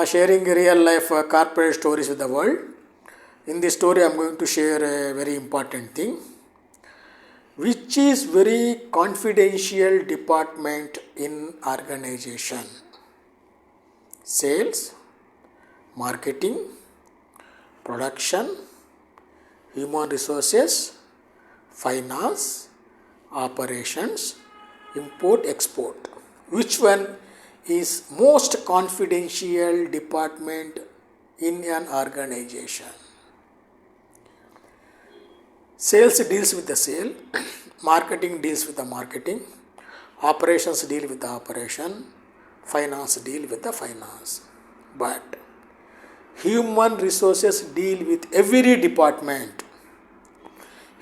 sharing real life corporate stories with the world. In this story, I am going to share a very important thing, which is very confidential department in organization: sales, marketing, production, human resources, finance, operations, import, export. Which one is most confidential department in an organization? Sales deals with the sale, marketing deals with the marketing, operations deal with the operation, finance deal with the finance. But human resources deal with every department.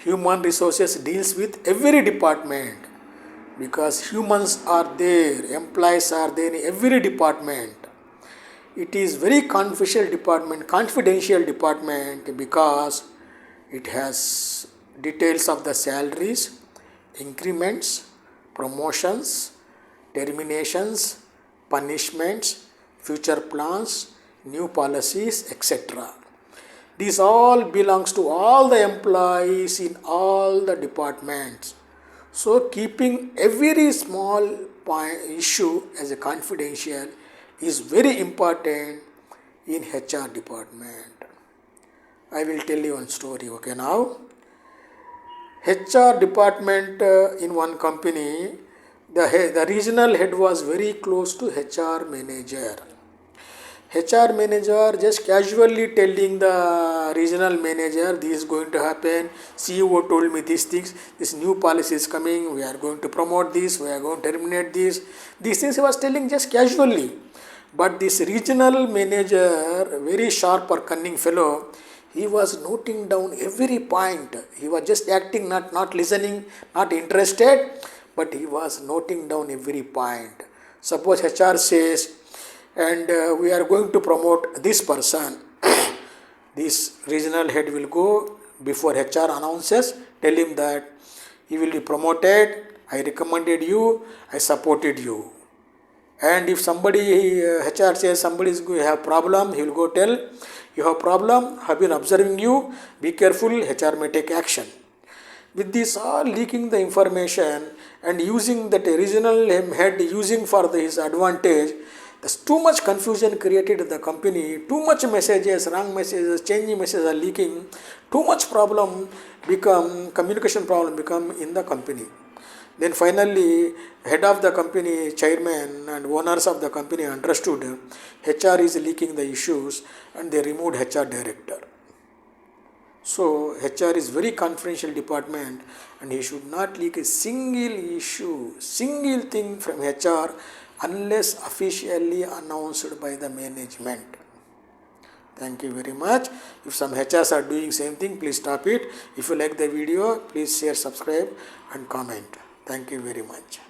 Human resources deals with every department because humans are there, employees are there in every department. It is very confidential department because it has details of the salaries, increments, promotions, terminations, punishments, future plans, new policies, etc. This all belongs to all the employees in all the departments. So keeping every small issue as a confidential is very important in HR department. I will tell you one story. Okay, now HR department in one company, the regional head was very close to HR manager. HR manager just casually telling the regional manager, this is going to happen, CEO told me these things, this new policy is coming, we are going to promote this, we are going to terminate this. These things he was telling just casually. But this regional manager, very sharp or cunning fellow, he was noting down every point. He was just acting, not listening, not interested, but he was noting down every point. Suppose HR says, and we are going to promote this person. This regional head will go before HR announces, tell him that he will be promoted, I recommended you, I supported you. And if somebody, HR says somebody is going to have problem, he will go tell, you have problem, have been observing you, be careful, HR may take action. With this all leaking the information and using that regional head using for his advantage, there's too much confusion created in the company, too much messages, wrong messages, changing messages are leaking, too much communication problem become in the company. Then finally, head of the company, chairman and owners of the company understood HR is leaking the issues and they removed HR director. So HR is very confidential department and he should not leak a single issue, single thing from HR unless officially announced by the management. Thank you very much. If some HRs are doing same thing, please stop it. If you like the video, please share, subscribe and comment. Thank you very much.